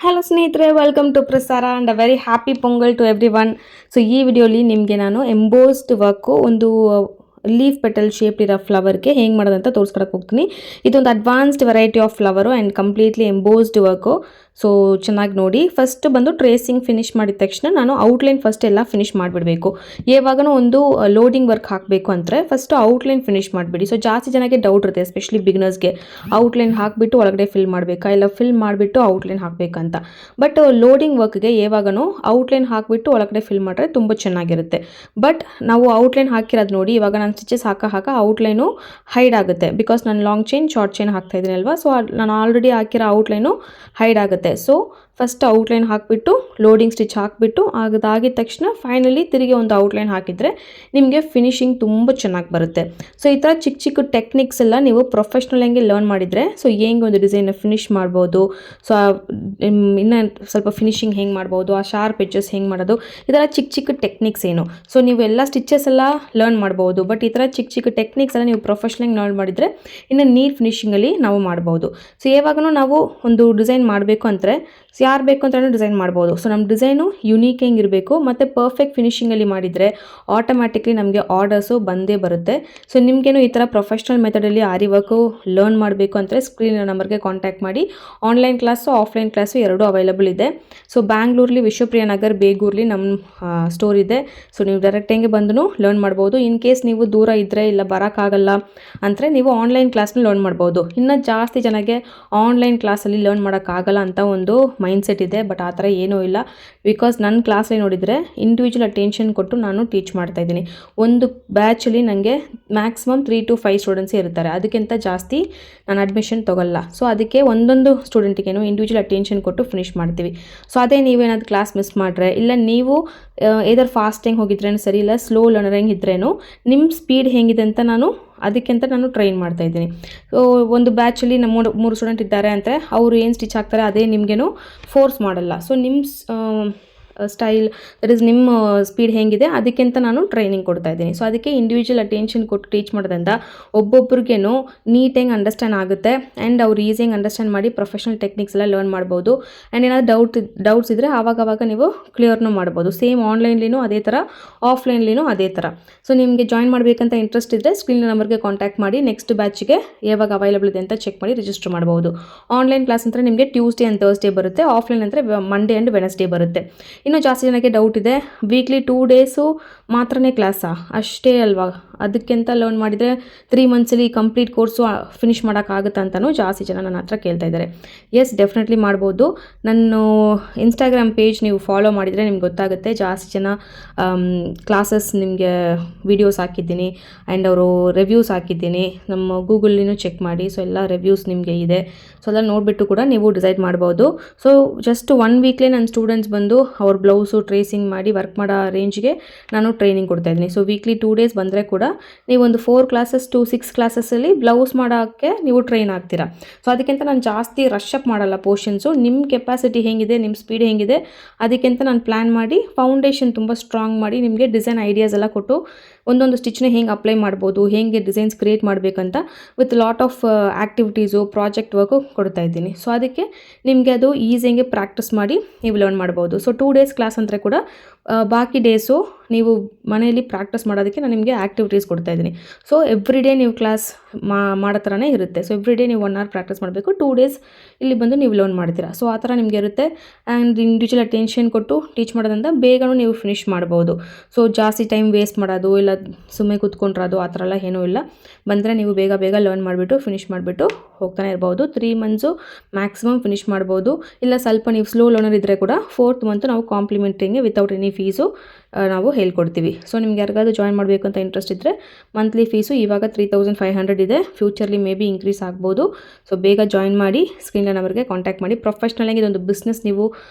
Hello ಸ್ನೇಹಿತರೆ, welcome to Prasara and a very happy Pongal to everyone. So ಈ ವಿಡಿಯೋಲಿ ನಿಮಗೆ ನಾನು ಎಂಬೋಸ್ಡ್ ವರ್ಕು ಒಂದು ಲೀಫ್ ಪೆಟಲ್ ಶೇಪ್ ಇರೋ ಫ್ಲವರ್ಗೆ ಹೆಂಗೆ ಮಾಡೋದಂತ ತೋರಿಸ್ಕೊಡಕ್ಕೆ ಹೋಗ್ತೀನಿ. ಇದೊಂದು advanced variety of flower and completely embossed work. So ಚೆನ್ನಾಗಿ ನೋಡಿ. ಫಸ್ಟ್ ಬಂದು ಟ್ರೇಸಿಂಗ್ ಫಿನಿಶ್ ಮಾಡಿದ ತಕ್ಷಣ ನಾನು ಔಟ್ಲೈನ್ ಫಸ್ಟ್ ಎಲ್ಲ ಫಿನಿಶ್ ಮಾಡಿಬಿಡಬೇಕು. ಯಾವಾಗಲೂ ಒಂದು ಲೋಡಿಂಗ್ ವರ್ಕ್ ಹಾಕಬೇಕು ಅಂದರೆ ಫಸ್ಟು ಔಟ್ಲೈನ್ ಫಿನಿಶ್ ಮಾಡಿಬಿಡಿ. ಸೊ ಜಾಸ್ತಿ ಜನಕ್ಕೆ ಡೌಟ್ ಇರುತ್ತೆ, ಎಸ್ಪೆಷಲಿ ಬಿಗಿನರ್ಸ್ಗೆ, ಔಟ್ಲೈನ್ ಹಾಕಿಬಿಟ್ಟು ಒಳಗಡೆ ಫಿಲ್ ಮಾಡಬೇಕಾ ಇಲ್ಲ ಫಿಲ್ ಮಾಡಿಬಿಟ್ಟು ಔಟ್ಲೈನ್ ಹಾಕಬೇಕಂತ. ಬಟ್ ಲೋಡಿಂಗ್ ವರ್ಕ್ಗೆ ಯಾವಾಗಲೂ ಔಟ್ಲೈನ್ ಹಾಕಿಬಿಟ್ಟು ಒಳಗಡೆ ಫಿಲ್ ಮಾಡಿದ್ರೆ ತುಂಬ ಚೆನ್ನಾಗಿರುತ್ತೆ. ಬಟ್ ನಾವು ಔಟ್ಲೈನ್ ಹಾಕಿರೋದು ನೋಡಿ, ಇವಾಗ ನಾನು ಸ್ಟಿಚಸ್ ಹಾಕ ಔಟ್ಲೈನು ಹೈಡ್ ಆಗುತ್ತೆ. ಬಿಕಾಸ್ ನಾನು ಲಾಂಗ್ ಚೈನ್ ಶಾರ್ಟ್ ಚೈನ್ ಹಾಕ್ತಾ ಇದ್ದೀನಿ ಅಲ್ವಾ. ಸೊ ನಾನು ಆಲ್ರೆಡಿ ಹಾಕಿರೋ ಔಟ್ಲೈನು ಹೈಡ್ ಆಗುತ್ತೆ. ಸೊ ಫಸ್ಟ್ ಔಟ್ಲೈನ್ ಹಾಕಿಬಿಟ್ಟು ಲೋಡಿಂಗ್ ಸ್ಟಿಚ್ ಹಾಕಿಬಿಟ್ಟು ಅದಾಗಿದ ತಕ್ಷಣ ಫೈನಲಿ ತಿರುಗಿ ಒಂದು ಔಟ್ಲೈನ್ ಹಾಕಿದರೆ ನಿಮಗೆ ಫಿನಿಶಿಂಗ್ ತುಂಬ ಚೆನ್ನಾಗಿ ಬರುತ್ತೆ. ಸೊ ಈ ಥರ ಚಿಕ್ಕ ಚಿಕ್ಕ ಟೆಕ್ನಿಕ್ಸ್ ಎಲ್ಲ ನೀವು ಪ್ರೊಫೆಷ್ನಲ್ ಆಗಿ ಲರ್ನ್ ಮಾಡಿದರೆ ಸೊ ಹೆಂಗೆ ಒಂದು ಡಿಸೈನ್ನ ಫಿನಿಶ್ ಮಾಡ್ಬೋದು, ಸೊ ಇನ್ನು ಸ್ವಲ್ಪ ಫಿನಿಶಿಂಗ್ ಹೆಂಗೆ ಮಾಡ್ಬೋದು, ಆ ಶಾರ್ಪ್ ಎಡ್ಜಸ್ ಹೆಂಗೆ ಮಾಡೋದು, ಈ ಥರ ಚಿಕ್ಕ ಚಿಕ್ಕ ಟೆಕ್ನಿಕ್ಸ್ ಏನು. ಸೊ ನೀವು ಎಲ್ಲ ಸ್ಟಿಚಸ್ ಎಲ್ಲ ಲರ್ನ್ ಮಾಡ್ಬೋದು. ಬಟ್ ಈ ಥರ ಚಿಕ್ಕ ಚಿಕ್ಕ ಟೆಕ್ನಿಕ್ಸ್ ಎಲ್ಲ ನೀವು ಪ್ರೊಫೆಷ್ನಲಾಗಿ ಲರ್ನ್ ಮಾಡಿದರೆ ಇನ್ನು ನೀಟ್ ಫಿನಿಶಿಂಗಲ್ಲಿ ನಾವು ಮಾಡ್ಬೋದು. ಸೊ ಯಾವಾಗಲೂ ನಾವು ಒಂದು ಡಿಸೈನ್ ಮಾಡಬೇಕು ಅಂದರೆ ಯಾರು ಬೇಕು ಅಂತ ಡಿಸೈನ್ ಮಾಡ್ಬೋದು. ಸೊ ನಮ್ಮ ಡಿಸೈನು ಯುನೀಕ್ ಹೆಂಗೆ ಇರಬೇಕು ಮತ್ತು ಪರ್ಫೆಕ್ಟ್ ಫಿನಿಶಿಂಗಲ್ಲಿ ಮಾಡಿದರೆ ಆಟೋಮ್ಯಾಟಿಕ್ಲಿ ನಮಗೆ ಆರ್ಡರ್ಸು ಬಂದೇ ಬರುತ್ತೆ. ಸೊ ನಿಮಗೇನು ಈ ಥರ ಪ್ರೊಫೆಷ್ನಲ್ ಮೆಥಡಲ್ಲಿ ಆರಿ ವರ್ಕು ಲರ್ನ್ ಮಾಡಬೇಕು ಅಂದರೆ ಸ್ಕ್ರೀನ್ ನಂಬರ್ಗೆ ಕಾಂಟ್ಯಾಕ್ಟ್ ಮಾಡಿ. ಆನ್ಲೈನ್ ಕ್ಲಾಸು ಆಫ್ಲೈನ್ ಕ್ಲಾಸು ಎರಡೂ ಅವೈಲಬಲ್ ಇದೆ. ಸೊ ಬ್ಯಾಂಗ್ಳೂರ್ಲಿ ವಿಶ್ವಪ್ರಿಯ ನಗರ್ ಬೇಗೂರ್ಲಿ ನಮ್ಮ ಸ್ಟೋರ್ ಇದೆ. ಸೊ ನೀವು ಡೈರೆಕ್ಟಾಗಿ ಬಂದು ಲರ್ನ್ ಮಾಡ್ಬೋದು. ಇನ್ ಕೇಸ್ ನೀವು ದೂರ ಇದ್ದರೆ ಇಲ್ಲ ಬರೋಕ್ಕಾಗಲ್ಲ ಅಂದರೆ ನೀವು ಆನ್ಲೈನ್ ಕ್ಲಾಸ್ನ ಲರ್ನ್ ಮಾಡ್ಬೋದು. ಇನ್ನು ಜಾಸ್ತಿ ಜನಕ್ಕೆ ಆನ್ಲೈನ್ ಕ್ಲಾಸಲ್ಲಿ ಲರ್ನ್ ಮಾಡೋಕ್ಕಾಗಲ್ಲ ಅಂತ ಒಂದು ಮೈಂಡ್ಸೆಟ್ ಇದೆ. ಬಟ್ ಆ ಥರ ಏನೂ ಇಲ್ಲ. ಬಿಕಾಸ್ ನನ್ನ ಕ್ಲಾಸಲ್ಲಿ ನೋಡಿದರೆ ಇಂಡಿವಿಜುವಲ್ ಅಟೆನ್ಷನ್ ಕೊಟ್ಟು ನಾನು ಟೀಚ್ ಮಾಡ್ತಾಯಿದ್ದೀನಿ. ಒಂದು ಬ್ಯಾಚಲ್ಲಿ ನನಗೆ ಮ್ಯಾಕ್ಸಿಮಮ್ 3 to 5 ಸ್ಟೂಡೆಂಟ್ಸೇ ಇರ್ತಾರೆ. ಅದಕ್ಕಿಂತ ಜಾಸ್ತಿ ನಾನು ಅಡ್ಮಿಷನ್ ತೊಗೊಲ್ಲ. ಸೊ ಅದಕ್ಕೆ ಒಂದೊಂದು ಸ್ಟೂಡೆಂಟಿಗೇನು ಇಂಡಿವಿಜುವಲ್ ಅಟೆನ್ಷನ್ ಕೊಟ್ಟು ಫಿನಿಶ್ ಮಾಡ್ತೀವಿ. ಸೊ ಅದೇ ನೀವೇನಾದ್ರು ಕ್ಲಾಸ್ ಮಿಸ್ ಮಾಡಿದ್ರೆ ಇಲ್ಲ ನೀವು ಏದಾರು ಫಾಸ್ಟಿಂಗ್ ಹೋಗಿದ್ರೇನು ಸರಿ, ಇಲ್ಲ ಸ್ಲೋ ಲರ್ನರಿಂಗ್ ಇದ್ರೇನು ನಿಮ್ಮ ಸ್ಪೀಡ್ ಹೇಗಿದೆ ಅಂತ ನಾನು ಅದಕ್ಕಿಂತ ನಾನು ಟ್ರೈನ್ ಮಾಡ್ತಾಯಿದ್ದೀನಿ. ಸೊ ಒಂದು ಬ್ಯಾಚಲ್ಲಿ ನಮ್ಮ ಮೂರು ಸ್ಟೂಡೆಂಟ್ ಇದ್ದಾರೆ ಅಂದರೆ ಅವರು ಏನು ಸ್ಟಿಚ್ ಹಾಕ್ತಾರೆ ಅದೇ ನಿಮಗೇನು ಫೋರ್ಸ್ ಮಾಡಲ್ಲ. ಸೊ ನಿಮ್ಮ ಸ್ಟೈಲ್ ದಟ್ ಈಸ್ ನಿಮ್ಮ ಸ್ಪೀಡ್ ಹೇಗಿದೆ ಅದಕ್ಕಿಂತ ನಾನು ಟ್ರೈನಿಂಗ್ ಕೊಡ್ತಾ ಇದ್ದೀನಿ. ಸೊ ಅದಕ್ಕೆ ಇಂಡಿವಿಜುವಲ್ ಅಟೆನ್ಷನ್ ಕೊಟ್ಟು ಟೀಚ್ ಮಾಡೋದ್ರಿಂದ ಒಬ್ಬೊಬ್ರಿಗೇನು ನೀಟಾಗಿ ಅಂಡರ್ಸ್ಟ್ಯಾಂಡ್ ಆಗುತ್ತೆ ಆ್ಯಂಡ್ ಅವ್ರು ಈಸಿಯಾಗಿ ಅಂಡರ್ಸ್ಟ್ಯಾಂಡ್ ಮಾಡಿ ಪ್ರೊಫೆಷ್ನಲ್ ಟೆಕ್ನಿಕ್ಸ್ ಎಲ್ಲ ಲರ್ನ್ ಮಾಡ್ಬೋದು. ಆ್ಯಂಡ್ ಏನಾದರೂ ಡೌಟ್ಸ್ ಇದ್ದರೆ ಆವಾಗ ನೀವು ಕ್ಲಿಯರ್ನೂ ಮಾಡ್ಬೋದು. ಸೇಮ್ ಆನ್ಲೈನ್ಲಿನೂ ಅದೇ ಥರ, ಆಫ್ಲೈನ್ಲಿನೂ ಅದೇ ಥರ. ಸೊ ನಿಮಗೆ ಜಾಯಿನ್ ಮಾಡಬೇಕಂತ ಇಂಟ್ರೆಸ್ಟ್ ಇದ್ದರೆ ಸ್ಕ್ರೀನ್ ನಂಬರ್ಗೆ ಕಾಂಟ್ಯಾಕ್ಟ್ ಮಾಡಿ. ನೆಕ್ಸ್ಟ್ ಬ್ಯಾಚಿಗೆ ಯಾವಾಗ ಅವೈಲಬಲ್ ಇದೆ ಅಂತ ಚೆಕ್ ಮಾಡಿ ರಿಜಿಸ್ಟರ್ ಮಾಡ್ಬೋದು. ಆನ್ಲೈನ್ ಕ್ಲಾಸ್ ಅಂದರೆ ನಿಮಗೆ ಟ್ಯೂಸ್ಡೇ ಆ್ಯಂಡ್ ಥರ್ಸ್ಡೇ ಬರುತ್ತೆ. ಆಫ್ಲೈನ್ ಅಂದರೆ ಮಂಡೇ ಆ್ಯಂಡ್ ವೆನಸ್ಡೇ ಬರುತ್ತೆ. ಇನ್ನೂ ಜಾಸ್ತಿ ಜನಕ್ಕೆ ಡೌಟ್ ಇದೆ, ವೀಕ್ಲಿ 2 ಡೇಸು ಮಾತ್ರನೇ ಕ್ಲಾಸಾ ಅಷ್ಟೇ ಅಲ್ವಾ, ಅದಕ್ಕಿಂತ ಲರ್ನ್ ಮಾಡಿದರೆ 3 ಮಂತ್ಸಲ್ಲಿ ಕಂಪ್ಲೀಟ್ ಕೋರ್ಸು ಫಿನಿಷ್ ಮಾಡೋಕ್ಕಾಗುತ್ತೆ ಅಂತಲೂ ಜಾಸ್ತಿ ಜನ ನನ್ನ ಹತ್ರ ಕೇಳ್ತಾ ಇದ್ದಾರೆ. ಎಸ್, ಡೆಫಿನೆಟ್ಲಿ ಮಾಡ್ಬೋದು. ನನ್ನ ಇನ್ಸ್ಟಾಗ್ರಾಮ್ ಪೇಜ್ ನೀವು ಫಾಲೋ ಮಾಡಿದರೆ ನಿಮ್ಗೆ ಗೊತ್ತಾಗುತ್ತೆ. ಜಾಸ್ತಿ ಜನ ಕ್ಲಾಸಸ್ ನಿಮಗೆ ವೀಡಿಯೋಸ್ ಹಾಕಿದ್ದೀನಿ ಆ್ಯಂಡ್ ಅವರು ರಿವ್ಯೂಸ್ ಹಾಕಿದ್ದೀನಿ. ನಮ್ಮ ಗೂಗಲ್ಲಿನೂ ಚೆಕ್ ಮಾಡಿ. ಸೊ ಎಲ್ಲ ರಿವ್ಯೂಸ್ ನಿಮಗೆ ಇದೆ. ಸೊ ಎಲ್ಲ ನೋಡಿಬಿಟ್ಟು ಕೂಡ ನೀವು ಡಿಸೈಡ್ ಮಾಡ್ಬೋದು. ಸೊ ಜಸ್ಟ್ 1 ವೀಕ್ಲೇ ನನ್ನ ಸ್ಟೂಡೆಂಟ್ಸ್ ಬಂದು ಅವ್ರ ಬ್ಲೌಸು ಟ್ರೇಸಿಂಗ್ ಮಾಡಿ ವರ್ಕ್ ಮಾಡೋ ರೇಂಜ್ಗೆ ನಾನು ಟ್ರೈನಿಂಗ್ ಕೊಡ್ತಾಯಿದ್ದೀನಿ. ಸೊ ವೀಕ್ಲಿ 2 ಡೇಸ್ ಬಂದರೆ ಕೂಡ ನೀವು ಒಂದು 4 ಕ್ಲಾಸಸ್ to 6 ಕ್ಲಾಸಸ್ಸಲ್ಲಿ ಬ್ಲೌಸ್ ಮಾಡೋಕ್ಕೆ ನೀವು ಟ್ರೈನ್ ಆಗ್ತೀರಾ. ಸೊ ಅದಕ್ಕಿಂತ ನಾನು ಜಾಸ್ತಿ ರಶ್ ಅಪ್ ಮಾಡಲ್ಲ ಪೋರ್ಷನ್ಸು. ನಿಮ್ಮ ಕೆಪಾಸಿಟಿ ಹೇಗಿದೆ, ನಿಮ್ಮ ಸ್ಪೀಡ್ ಹೇಗಿದೆ ಅದಕ್ಕಿಂತ ನಾನು ಪ್ಲ್ಯಾನ್ ಮಾಡಿ ಫೌಂಡೇಶನ್ ತುಂಬ ಸ್ಟ್ರಾಂಗ್ ಮಾಡಿ ನಿಮಗೆ ಡಿಸೈನ್ ಐಡಿಯಾಸ್ ಎಲ್ಲ ಕೊಟ್ಟು ಒಂದೊಂದು ಸ್ಟಿಚ್ನ ಹೆಂಗೆ ಅಪ್ಲೈ ಮಾಡ್ಬೋದು, ಹೇಗೆ ಡಿಸೈನ್ಸ್ ಕ್ರಿಯೇಟ್ ಮಾಡಬೇಕಂತ with lot of activities project work ಕೊಡ್ತಾ ಇದ್ದೀನಿ. ಸೊ ಅದಕ್ಕೆ ನಿಮಗೆ ಅದು ಈಸಿಯಾಗಿ ಪ್ರಾಕ್ಟೀಸ್ ಮಾಡಿ ನೀವು ಲರ್ನ್ ಮಾಡ್ಬೋದು. ಸೊ 2 ಡೇಸ್ ಕ್ಲಾಸ್ ಅಂದರೆ ಕೂಡ ಬಾಕಿ ಡೇಸು ನೀವು ಮನೆಯಲ್ಲಿ ಪ್ರಾಕ್ಟೀಸ್ ಮಾಡೋದಕ್ಕೆ ನಾನು ನಿಮಗೆ ಆ್ಯಕ್ಟಿವಿಟೀಸ್ ಕೊಡ್ತಾ ಇದ್ದೀನಿ. ಸೊ ಎವ್ರಿ ಡೇ ನೀವು ಕ್ಲಾಸ್ ಮಾಡೋ ಥರನೇ ಇರುತ್ತೆ. ಸೊ ಎವ್ರಿ ಡೇ ನೀವು 1 hour ಪ್ರಾಕ್ಟೀಸ್ ಮಾಡಬೇಕು. 2 ಡೇಸ್ ಇಲ್ಲಿ ಬಂದು ನೀವು ಲರ್ನ್ ಮಾಡ್ತೀರಾ. ಸೊ ಆ ಥರ ನಿಮಗೆ ಇರುತ್ತೆ. ಆ್ಯಂಡ್ ಇಂಡಿವಿಜುವಲ್ ಅಟೆನ್ಷನ್ ಕೊಟ್ಟು ಟೀಚ್ ಮಾಡೋದ್ರಿಂದ ಬೇಗನೂ ನೀವು ಫಿನಿಶ್ ಮಾಡ್ಬೋದು. ಸೊ ಜಾಸ್ತಿ ಟೈಮ್ ವೇಸ್ಟ್ ಮಾಡೋದು ಇಲ್ಲ ಸುಮ್ಮನೆ ಕೂತ್ಕೊಂಡಿರೋದು ಆ ಥರ ಎಲ್ಲ ಏನೂ ಇಲ್ಲ. ಬಂದರೆ ನೀವು ಬೇಗ ಲರ್ನ್ ಮಾಡಿಬಿಟ್ಟು ಫಿನಿಶ್ ಮಾಡಿಬಿಟ್ಟು ಹೋಗ್ತಾನೆ ಇರ್ಬೋದು. 3 ಮಂತ್ಸು ಮ್ಯಾಕ್ಸಿಮಮ್ ಫಿನಿಶ್ ಮಾಡ್ಬೋದು. ಇಲ್ಲ ಸ್ವಲ್ಪ ನೀವು ಸ್ಲೋ ಲರ್ನರ್ ಇದ್ದರೆ ಕೂಡ 4th ಮಂತ್ ನಾವು ಕಾಂಪ್ಲಿಮೆಂಟ್ರಿಗೆ ವಿತೌಟ್ ಎನಿ ಫೀಸು ನಾವು ಹೇಳ್ಕೊಡ್ತೀವಿ. ಸೊ ನಿಮ್ಗೆ ಯಾರಿಗಾದ್ರೂ ಜಾಯಿನ್ ಮಾಡಬೇಕು ಅಂತ ಇಂಟ್ರೆಸ್ಟ್ ಇದ್ದರೆ ಮಂತ್ಲಿ ಫೀಸು ಇವಾಗ 3500 ಇದೆ. ಫ್ಯೂಚರ್ಲಿ ಮೇ ಬಿ ಇನ್ಕ್ರೀಸ್ ಆಗ್ಬೋದು. ಸೊ ಬೇಗ ಜಾಯಿನ್ ಮಾಡಿ. ಸ್ಕ್ರೀನ್ ನಂಬರ್ಗೆ ಕಾಂಟ್ಯಾಕ್ಟ್ ಮಾಡಿ. ಪ್ರೊಫೆಷ್ನಲಾಗಿ ಇದೊಂದು ಬಿಸ್ನೆಸ್ ನೀವು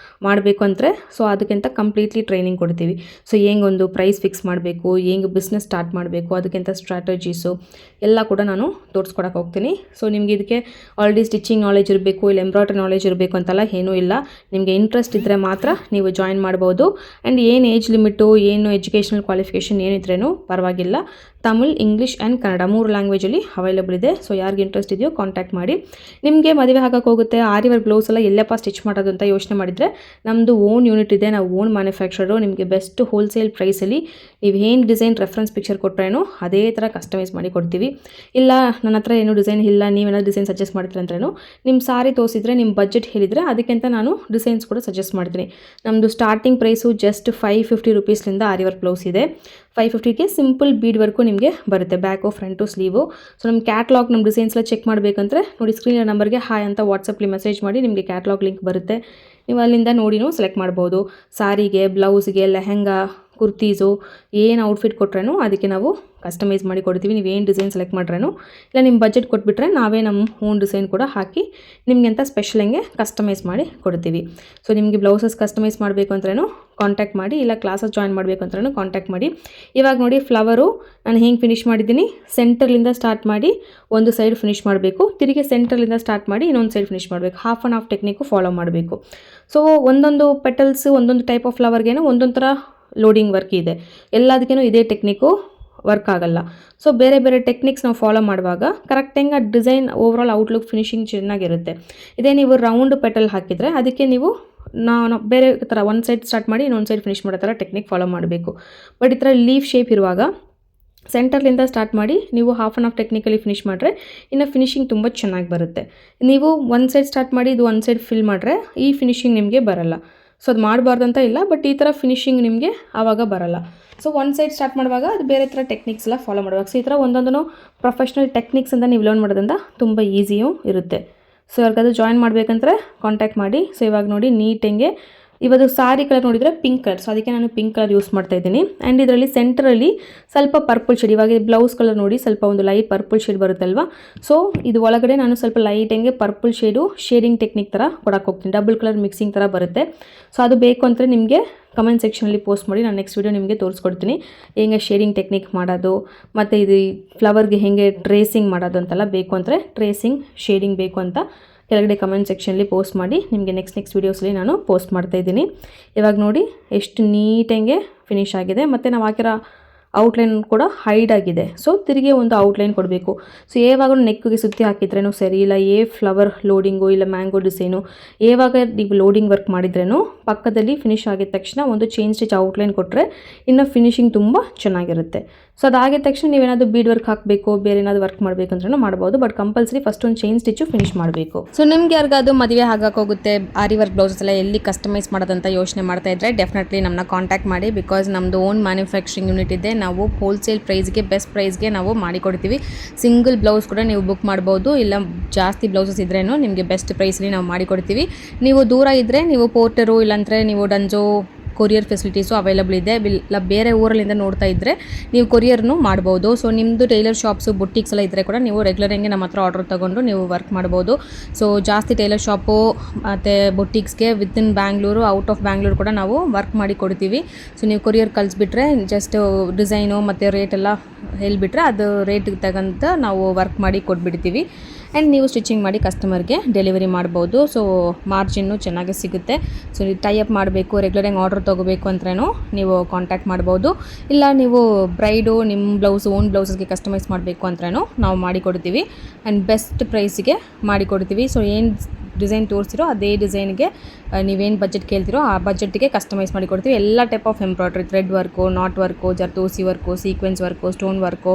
ಮಾಡಬೇಕು ಅಂದರೆ ಸೊ ಅದಕ್ಕಿಂತ ಕಂಪ್ಲೀಟ್ಲಿ ಟ್ರೈನಿಂಗ್ ಕೊಡ್ತೀವಿ. ಸೊ ಹೆಂಗೆ ಒಂದು ಪ್ರೈಸ್ ಫಿಕ್ಸ್ ಮಾಡಬೇಕು, ಹೆಂಗೆ ಬಿಸ್ನೆಸ್ ಸ್ಟಾರ್ಟ್ ಮಾಡಬೇಕು, ಅದಕ್ಕಿಂತ ಸ್ಟ್ರಾಟಜೀಸು ಎಲ್ಲ ಕೂಡ ನಾನು ತೋರಿಸ್ಕೊಡಕ್ಕೆ ಹೋಗ್ತೀನಿ. ಸೊ ನಿಮಗೆ ಇದಕ್ಕೆ ಆಲ್ರೆಡಿ ಸ್ಟಿಚಿಂಗ್ ನಾಲೆಜ್ ಇರಬೇಕು ಇಲ್ಲ ಎಂಬ್ರಾಯ್ಡ್ರಿ ನಾಲೆಜ್ ಇರಬೇಕು ಅಂತೆಲ್ಲ ಏನೂ ಇಲ್ಲ. ನಿಮಗೆ ಇಂಟ್ರೆಸ್ಟ್ ಇದ್ದರೆ ಮಾತ್ರ ನೀವು ಜಾಯಿನ್ ಮಾಡ್ಬೋದು. ಆ್ಯಂಡ್ ಏನು ಏಜ್ ಲಿಮಿಟು ಏನು ಎಜುಕೇಷನಲ್ ಕ್ವಾಲಿಫಿಕೇಷನ್ ಏನಿದ್ರೇನು ಪರವಾಗಿಲ್ಲ. ತಮಿಳ್, ಇಂಗ್ಲೀಷ್ ಆ್ಯಂಡ್ ಕನ್ನಡ 3 ಲ್ಯಾಂಗ್ವೇಜಲ್ಲಿ ಅವೈಲೇಬಲ್ ಇದೆ. ಸೊ ಯಾರಿಗೆ ಇಂಟ್ರೆಸ್ಟ್ ಇದೆಯೋ ಕಾಂಟ್ಯಾಕ್ಟ್ ಮಾಡಿ. ನಿಮಗೆ ಮದುವೆ ಹಾಕಕ್ಕೆ ಹೋಗುತ್ತೆ, ಆರಿ ವರ್ಕ್ ಬ್ಲೌಸ್ ಎಲ್ಲ ಎಲ್ಲಪ್ಪ ಸ್ಟಿಚ್ ಮಾಡೋದು ಅಂತ ಯೋಚನೆ ಮಾಡಿದರೆ ನಮ್ಮದು ಓನ್ ಯೂನಿಟ್ ಇದೆ. ನಾವು ಓನ್ ಮ್ಯಾನುಫ್ಯಾಕ್ಚರರು. ನಿಮಗೆ ಬೆಸ್ಟ್ ಹೋಲ್ಸೇಲ್ ಪ್ರೈಸಲ್ಲಿ ನೀವು ಏನು ಡಿಸೈನ್ ರೆಫರೆನ್ಸ್ ಪಿಕ್ಚರ್ ಕೊಟ್ಟರೇನೋ ಅದೇ ಥರ ಕಸ್ಟಮೈಸ್ ಮಾಡಿ ಕೊಡ್ತೀವಿ. ಇಲ್ಲ ನನ್ನ ಹತ್ರ ಏನೂ ಡಿಸೈನ್ ಇಲ್ಲ, ನೀವೇನಾದ್ರು ಡಿಸೈನ್ ಸಜೆಸ್ಟ್ ಮಾಡ್ತೀರ ಅಂದ್ರೇನು ನಿಮ್ಮ ಸಾರಿ ತೋರಿಸಿದ್ರೆ ನಿಮ್ಮ ಬಜೆಟ್ ಹೇಳಿದರೆ ಅದಕ್ಕಿಂತ ನಾನು ಡಿಸೈನ್ಸ್ ಕೂಡ ಸಜೆಸ್ಟ್ ಮಾಡ್ತೀನಿ. ನಮ್ಮದು ಸ್ಟಾರ್ಟಿಂಗ್ ಪ್ರೈಸು ಜಸ್ಟ್ 550 ರುಪೀಸ್ಲಿಂದ ಆರಿ ವರ್ಕ್ ಬ್ಲೌಸ್ ಇದೆ. 550ಗೆ ಸಿಂಪಲ್ ಬೀಡ್ ವರ್ಕು ನಿಮಗೆ ಬರುತ್ತೆ, ಬ್ಯಾಕು ಫ್ರಂಟು ಸ್ಲೀವು. ಸೊ ನಮ್ಮ ಕ್ಯಾಟ್ಲಾಗ್ ನಮ್ಮ ಡಿಸೈನ್ಸ್ ಎಲ್ಲ ಚೆಕ್ ಮಾಡಬೇಕಂದ್ರೆ ನೋಡಿ, ಸ್ಕ್ರೀನ್ ನಂಬರ್ಗೆ ಹಾಯ್ ಅಂತ ವಾಟ್ಸಪ್ಪಲ್ಲಿ ಮೆಸೇಜ್ ಮಾಡಿ, ನಿಮಗೆ ಕ್ಯಾಟ್ಲಾಗ್ ಲಿಂಕ್ ಬರುತ್ತೆ. ನೀವು ಅಲ್ಲಿಂದ ನೋಡಿನೂ ಸೆಲೆಕ್ಟ್ ಮಾಡ್ಬೋದು. ಸಾರಿಗೆ, ಬ್ಲೌಸ್ಗೆ, ಲೆಹೆಂಗಾ, ಕುರ್ತೀಸು ಏನು ಔಟ್ಫಿಟ್ ಕೊಟ್ರೇನು ಅದಕ್ಕೆ ನಾವು ಕಸ್ಟಮೈಸ್ ಮಾಡಿ ಕೊಡ್ತೀವಿ. ನೀವು ಏನು ಡಿಸೈನ್ ಸೆಲೆಕ್ಟ್ ಮಾಡ್ರೇನು ಇಲ್ಲ ನಿಮ್ಮ ಬಜೆಟ್ ಕೊಟ್ಬಿಟ್ರೆ ನಾವೇ ನಮ್ಮ ಓನ್ ಡಿಸೈನ್ ಕೂಡ ಹಾಕಿ ನಿಮಗೆ ಅಂತ ಸ್ಪೆಷಲ್ ಹಂಗೆ ಕಸ್ಟಮೈಸ್ ಮಾಡಿ ಕೊಡ್ತೀವಿ. ಸೊ ನಿಮಗೆ ಬ್ಲೌಸಸ್ ಕಸ್ಟಮೈಸ್ ಮಾಡಬೇಕು ಅಂದ್ರೇನು ಕಾಂಟ್ಯಾಕ್ಟ್ ಮಾಡಿ, ಇಲ್ಲ ಕ್ಲಾಸಸ್ ಜಾಯಿನ್ ಮಾಡಬೇಕು ಅಂದ್ರೇನು ಕಾಂಟ್ಯಾಕ್ಟ್ ಮಾಡಿ. ಇವಾಗ ನೋಡಿ ಫ್ಲವರು ನಾನು ಹೆಂಗೆ ಫಿನಿಷ್ ಮಾಡಿದ್ದೀನಿ, ಸೆಂಟರ್ಲಿಂದ ಸ್ಟಾರ್ಟ್ ಮಾಡಿ ಒಂದು ಸೈಡ್ ಫಿನಿಷ್ ಮಾಡಬೇಕು, ತಿರುಗಿ ಸೆಂಟರ್ಲಿಂದ ಸ್ಟಾರ್ಟ್ ಮಾಡಿ ಇನ್ನೊಂದು ಸೈಡ್ ಫಿನಿಷ್ ಮಾಡಬೇಕು. Half and half technique follow ಮಾಡಬೇಕು. ಸೊ ಒಂದೊಂದು ಪೆಟಲ್ಸ್, ಒಂದೊಂದು ಟೈಪ್ ಆಫ್ ಫ್ಲವರ್ಗೇನೋ ಒಂದೊಂದು ಥರ ಲೋಡಿಂಗ್ ವರ್ಕ್ ಇದೆ. ಎಲ್ಲದಕ್ಕೇನೂ ಇದೇ ಟೆಕ್ನಿಕ್ಕು ವರ್ಕ್ ಆಗಲ್ಲ. ಸೊ ಬೇರೆ ಬೇರೆ ಟೆಕ್ನಿಕ್ಸ್ ನಾವು ಫಾಲೋ ಮಾಡುವಾಗ ಕರೆಕ್ಟಾಗಿ ಆ ಡಿಸೈನ್ ಓವರಾಲ್ ಔಟ್ಲುಕ್ ಫಿನಿಶಿಂಗ್ ಚೆನ್ನಾಗಿರುತ್ತೆ. ಇದೇ ನೀವು ರೌಂಡ್ ಪೆಟಲ್ ಹಾಕಿದರೆ ಅದಕ್ಕೆ ನೀವು ನಾನು ಬೇರೆ ಥರ ಒಂದು ಸೈಡ್ ಸ್ಟಾರ್ಟ್ ಮಾಡಿ ಇನ್ನೊಂದು ಸೈಡ್ ಫಿನಿಷ್ ಮಾಡೋ ಥರ ಟೆಕ್ನಿಕ್ ಫಾಲೋ ಮಾಡಬೇಕು. ಬಟ್ ಈ ಥರ ಲೀಫ್ ಶೇಪ್ ಇರುವಾಗ ಸೆಂಟರ್ಲಿಂದ ಸ್ಟಾರ್ಟ್ ಮಾಡಿ ನೀವು half and half technically finish ಮಾಡಿದ್ರೆ ಇನ್ನು ಫಿನಿಶಿಂಗ್ ತುಂಬ ಚೆನ್ನಾಗಿ ಬರುತ್ತೆ. ನೀವು ಒಂದು ಸೈಡ್ ಸ್ಟಾರ್ಟ್ ಮಾಡಿ ಇದು ಒಂದು ಸೈಡ್ ಫಿಲ್ ಮಾಡಿದ್ರೆ ಈ ಫಿನಿಶಿಂಗ್ ನಿಮಗೆ ಬರಲ್ಲ. ಸೊ ಅದು ಮಾಡಬಾರ್ದಂತ ಇಲ್ಲ, ಬಟ್ ಈ ಥರ ಫಿನಿಶಿಂಗ್ ನಿಮಗೆ ಆವಾಗ ಬರಲ್ಲ. ಸೊ ಒಂದು ಸೈಡ್ ಸ್ಟಾರ್ಟ್ ಮಾಡುವಾಗ ಅದು ಬೇರೆ ಥರ ಟೆಕ್ನಿಕ್ಸ್ ಎಲ್ಲ ಫಾಲೋ ಮಾಡುವಾಗ. ಸೊ ಈ ಥರ ಒಂದೊಂದೂ ಪ್ರೊಫೆಷ್ನಲ್ ಟೆಕ್ನಿಕ್ಸ್ ಅಂತ ನೀವು ಲರ್ನ್ ಮಾಡೋದ್ರಿಂದ ತುಂಬ ಈಸಿಯೂ ಇರುತ್ತೆ. ಸೊ ಯಾರಿಗಾದ್ರೂ ಜಾಯಿನ್ ಮಾಡಬೇಕಂದ್ರೆ ಕಾಂಟ್ಯಾಕ್ಟ್ ಮಾಡಿ. ಸೊ ಇವಾಗ ನೋಡಿ ನೀಟಂಗೆ ಇವತ್ತು ಸಾರಿ ಕಲರ್ ನೋಡಿದರೆ ಪಿಂಕ್ ಕಲರ್, ಸೊ ಅದಕ್ಕೆ ನಾನು ಪಿಂಕ್ ಕಲರ್ ಯೂಸ್ ಮಾಡ್ತಾ ಇದ್ದೀನಿ. ಆ್ಯಂಡ್ ಇದರಲ್ಲಿ ಸೆಂಟ್ರಲ್ಲಿ ಸ್ವಲ್ಪ ಪರ್ಪಲ್ ಶೇಡ್, ಇವಾಗ ಬ್ಲೌಸ್ ಕಲರ್ ನೋಡಿ ಸ್ವಲ್ಪ ಒಂದು ಲೈಟ್ ಪರ್ಪಲ್ ಶೇಡ್ ಬರುತ್ತಲ್ವ. ಸೊ ಇದು ಒಳಗಡೆ ನಾನು ಸ್ವಲ್ಪ ಲೈಟಂಗೆ ಪರ್ಪಲ್ ಶೇಡಿಂಗ್ ಟೆಕ್ನಿಕ್ ಥರ ಕೊಡಕ್ಕೆ ಹೋಗ್ತೀನಿ, ಡಬಲ್ ಕಲರ್ ಮಿಕ್ಸಿಂಗ್ ಥರ ಬರುತ್ತೆ. ಸೊ ಅದು ಬೇಕು ಅಂದರೆ ನಿಮಗೆ ಕಮೆಂಟ್ ಸೆಕ್ಷನಲ್ಲಿ ಪೋಸ್ಟ್ ಮಾಡಿ, ನಾನು ನೆಕ್ಸ್ಟ್ ವೀಡಿಯೋ ನಿಮಗೆ ತೋರಿಸ್ಕೊಡ್ತೀನಿ ಹೇಗೆ ಶೇಡಿಂಗ್ ಟೆಕ್ನಿಕ್ ಮಾಡೋದು, ಮತ್ತು ಇದು ಫ್ಲವರ್ಗೆ ಹೇಗೆ ಟ್ರೇಸಿಂಗ್ ಮಾಡೋದು ಅಂತೆಲ್ಲ. ಬೇಕು ಅಂದರೆ ಟ್ರೇಸಿಂಗ್ ಶೇಡಿಂಗ್ ಬೇಕು ಅಂತ ಕೆಳಗಡೆ ಕಮೆಂಟ್ ಸೆಕ್ಷನಲ್ಲಿ ಪೋಸ್ಟ್ ಮಾಡಿ, ನಿಮಗೆ ನೆಕ್ಸ್ಟ್ ವೀಡಿಯೋಸಲ್ಲಿ ನಾನು ಪೋಸ್ಟ್ ಮಾಡ್ತಾಯಿದ್ದೀನಿ. ಇವಾಗ ನೋಡಿ ಎಷ್ಟು ನೀಟಂಗೆ ಫಿನಿಶ್ ಆಗಿದೆ, ಮತ್ತು ನಾವು ಹಾಕಿರೋ ಔಟ್ಲೈನ್ ಕೂಡ ಹೈಡ್ ಆಗಿದೆ. ಸೊ ತಿರುಗಿ ಒಂದು ಔಟ್ಲೈನ್ ಕೊಡಬೇಕು. ಸೊ ಯಾವಾಗ ನೆಕ್ಗೆ ಸುತ್ತಿ ಹಾಕಿದ್ರೇನು ಸರಿ, ಇಲ್ಲ ಫ್ಲವರ್ ಲೋಡಿಂಗು ಇಲ್ಲ ಮ್ಯಾಂಗೋ ಡಿಸೈನು ಯಾವಾಗ ನೀವು ಲೋಡಿಂಗ್ ವರ್ಕ್ ಮಾಡಿದ್ರೇನು ಪಕ್ಕದಲ್ಲಿ ಫಿನಿಶ್ ಆಗಿದ ತಕ್ಷಣ ಒಂದು ಚೈನ್ ಸ್ಟಿಚ್ ಔಟ್ಲೈನ್ ಕೊಟ್ಟರೆ ಇನ್ನು ಫಿನಿಶಿಂಗ್ ತುಂಬ ಚೆನ್ನಾಗಿರುತ್ತೆ. ಸೊ ಅದಾಗಿದ ತಕ್ಷಣ ನೀವೇನಾದರೂ ಬೀಡ್ ವರ್ಕ್ ಹಾಕಬೇಕು, ಬೇರೆ ಏನಾದರೂ ವರ್ಕ್ ಮಾಡಬೇಕಂದ್ರೂ ಮಾಡ್ಬೋದು. ಬಟ್ ಕಂಪಲ್ಸರಿ ಫಸ್ಟ್ ಒಂದು ಚೈನ್ ಸ್ಟಿಚ್ಚು ಫಿನಿಶ್ ಮಾಡಬೇಕು. ಸೊ ನಿಮ್ಗೆ ಯಾರಿಗಾದ್ರು ಮದುವೆ ಆಗಕ್ಕೆ ಹೋಗುತ್ತೆ, ಆರಿ ವರ್ಕ್ ಬ್ಲೌಸಸ್ ಎಲ್ಲ ಎಲ್ಲಿ ಕಸ್ಟಮೈಸ್ ಮಾಡೋದಂತ ಯೋಚನೆ ಮಾಡ್ತಾ ಇದ್ದರೆ ಡೆಫಿನೆಟ್ಲಿ ನಮ್ಮನ್ನ ಕಾಂಟ್ಯಾಕ್ಟ್ ಮಾಡಿ. ಬಿಕಾಸ್ ನಮ್ಮದು ಓನ್ ಮ್ಯಾನುಫ್ಯಾಕ್ಚರಿಂಗ್ ಯೂನಿಟ್ ಇದೆ. ನಾವು ಹೋಲ್ಸೇಲ್ ಪ್ರೈಸ್ಗೆ ಬೆಸ್ಟ್ ಪ್ರೈಸ್ಗೆ ನಾವು ಮಾಡಿಕೊಡ್ತೀವಿ. ಸಿಂಗಲ್ ಬ್ಲೌಸ್ ಕೂಡ ನೀವು ಬುಕ್ ಮಾಡ್ಬೋದು, ಇಲ್ಲ ಜಾಸ್ತಿ ಬ್ಲೌಸಸ್ ಇದ್ರೇನು ನಿಮಗೆ ಬೆಸ್ಟ್ ಪ್ರೈಸಲ್ಲಿ ನಾವು ಮಾಡಿಕೊಡ್ತೀವಿ. ನೀವು ದೂರ ಇದ್ದರೆ ನೀವು ಪೋರ್ಟರು ಇಲ್ಲಾಂದರೆ ನೀವು ಡಂಜೋ ಕೊರಿಯರ್ ಫೆಸಿಲಿಟೀಸು ಅವೈಲಬಲ್ ಇದೆ. ಇಲ್ಲ ಬೇರೆ ಊರಲ್ಲಿಂದ ನೋಡ್ತಾ ಇದ್ದರೆ ನೀವು ಕೊರಿಯರ್ನು ಮಾಡ್ಬೋದು. ಸೊ ನಿಮ್ಮದು ಟೈಲರ್ ಶಾಪ್ಸು ಬುಟ್ಟಿಕ್ಸ್ ಎಲ್ಲ ಇದ್ದರೆ ಕೂಡ ನೀವು ರೆಗ್ಯುಲರ್ ಹಂಗೆ ನಮ್ಮ ಹತ್ರ ಆರ್ಡರ್ ತೊಗೊಂಡು ನೀವು ವರ್ಕ್ ಮಾಡ್ಬೋದು. ಸೊ ಜಾಸ್ತಿ ಟೈಲರ್ ಶಾಪು ಮತ್ತು ಬುಟ್ಟಿಕ್ಸ್ಗೆ within Bangalore, out of Bangalore ಕೂಡ ನಾವು ವರ್ಕ್ ಮಾಡಿ ಕೊಡ್ತೀವಿ. ಸೊ ನೀವು ಕೊರಿಯರ್ ಕಳಿಸ್ಬಿಟ್ರೆ ಜಸ್ಟ್ ಡಿಸೈನು ಮತ್ತು ರೇಟೆಲ್ಲ ಹೇಳಿಬಿಟ್ರೆ ಅದು ರೇಟಿಗೆ ತಗಂತ ನಾವು ವರ್ಕ್ ಮಾಡಿ ಕೊಟ್ಬಿಡ್ತೀವಿ. ಆ್ಯಂಡ್ ನೀವು ಸ್ಟಿಚಿಂಗ್ ಮಾಡಿ ಕಸ್ಟಮರ್ಗೆ ಡೆಲಿವರಿ ಮಾಡ್ಬೋದು. ಸೊ ಮಾರ್ಜಿನ್ನು ಚೆನ್ನಾಗಿ ಸಿಗುತ್ತೆ. ಸೊ ನೀವು ಟೈ ಅಪ್ ಮಾಡಬೇಕು, ರೆಗ್ಯುಲರಾಗಿ ಆರ್ಡರ್ ತೊಗೋಬೇಕು ಅಂದ್ರೂ ನೀವು ಕಾಂಟ್ಯಾಕ್ಟ್ ಮಾಡ್ಬೋದು. ಇಲ್ಲ ನೀವು ಬ್ರೈಡು ನಿಮ್ಮ ಬ್ಲೌಸು ಓನ್ ಬ್ಲೌಸಸ್ಗೆ ಕಸ್ಟಮೈಸ್ ಮಾಡಬೇಕು ಅಂದ್ರೂ ನಾವು ಮಾಡಿಕೊಡ್ತೀವಿ. ಆ್ಯಂಡ್ ಬೆಸ್ಟ್ ಪ್ರೈಸಿಗೆ ಮಾಡಿಕೊಡ್ತೀವಿ. ಸೊ ಏನು ಡಿಸೈನ್ ತೋರಿಸಿರೋ ಅದೇ ಡಿಸೈನ್ಗೆ ನೀವೇನು ಬಜೆಟ್ ಕೇಳ್ತಿರೋ ಆ ಬಜೆಟ್ಗೆ ಕಸ್ಟಮೈಸ್ ಮಾಡಿ ಕೊಡ್ತೀವಿ. ಎಲ್ಲ type of embroidery, thread work, not work, zardozi work, sequence work, stone work,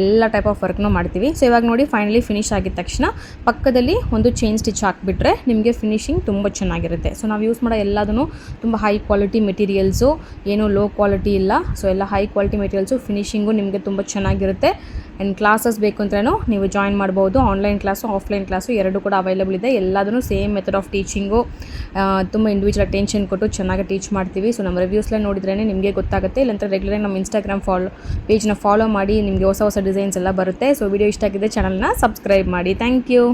ಎಲ್ಲ ಟೈಪ್ ಆಫ್ ವರ್ಕ್ನೂ ಮಾಡ್ತೀವಿ. ಸೊ ಇವಾಗ ನೋಡಿ ಫೈನಲಿ ಫಿನಿಶ್ ಆಗಿದ ತಕ್ಷಣ ಪಕ್ಕದಲ್ಲಿ ಒಂದು ಚೈನ್ ಸ್ಟಿಚ್ ಹಾಕಿಬಿಟ್ರೆ ನಿಮಗೆ ಫಿನಿಶಿಂಗ್ ತುಂಬ ಚೆನ್ನಾಗಿರುತ್ತೆ. ಸೊ ನಾವು ಯೂಸ್ ಮಾಡೋ ಎಲ್ಲದೂ ತುಂಬ ಹೈ ಕ್ವಾಲಿಟಿ ಮೆಟೀರಿಯಲ್ಸು, ಏನೂ ಲೋ ಕ್ವಾಲಿಟಿ ಇಲ್ಲ. ಸೊ ಎಲ್ಲ ಹೈ ಕ್ವಾಲಿಟಿ ಮೆಟೀರಿಯಲ್ಸು, ಫಿನಿಶಿಂಗು ನಿಮಗೆ ತುಂಬ ಚೆನ್ನಾಗಿರುತ್ತೆ. ಆ್ಯಂಡ್ ಕ್ಲಾಸಸ್ ಬೇಕು ಅಂದ್ರೂ ನೀವು ಜಾಯಿನ್ ಮಾಡ್ಬೋದು. ಆನ್ಲೈನ್ ಕ್ಲಾಸು, ಆಫ್ಲೈನ್ ಕ್ಲಾಸು ಎರಡೂ ಕೂಡ ಅವೈಲಬಲ್ ಇದೆ. ಎಲ್ಲದೂ ಸೇಮ್ ಮೆಥಡ್ ಆಫ್ ಟೀಚಿಂಗು, ತುಂಬ ಇಂಡಿವಿಜುವಲ್ ಅಟೆನ್ಷನ್ ಕೊಟ್ಟು ಚೆನ್ನಾಗಿ ಟೀಚ್ ಮಾಡ್ತೀವಿ. ಸೊ ನಮ್ಮ ರಿವ್ಯೂಸ್லாம் ನೋಡಿದ್ರೇ ನಿಮಗೆ ಗೊತ್ತಾಗುತ್ತೆ. ಇಲ್ಲಾಂದರೆ ರೆಗ್ಯುಲರಾಗಿ ನಮ್ಮ ಇನ್ಸ್ಟಾಗ್ರಾಮ್ ಪೇಜ್ನ ಫಾಲೋ ಮಾಡಿ, ನಿಮಗೆ ಹೊಸ ಡಿಸೈನ್ಸ್ ಎಲ್ಲ ಬರುತ್ತೆ. ಸೊ ವಿಡಿಯೋ ಇಷ್ಟ ಆಗಿದೆ ಚಾನಲ್ನ ಸಬ್ಸ್ಕ್ರೈಬ್ ಮಾಡಿ. Thank you.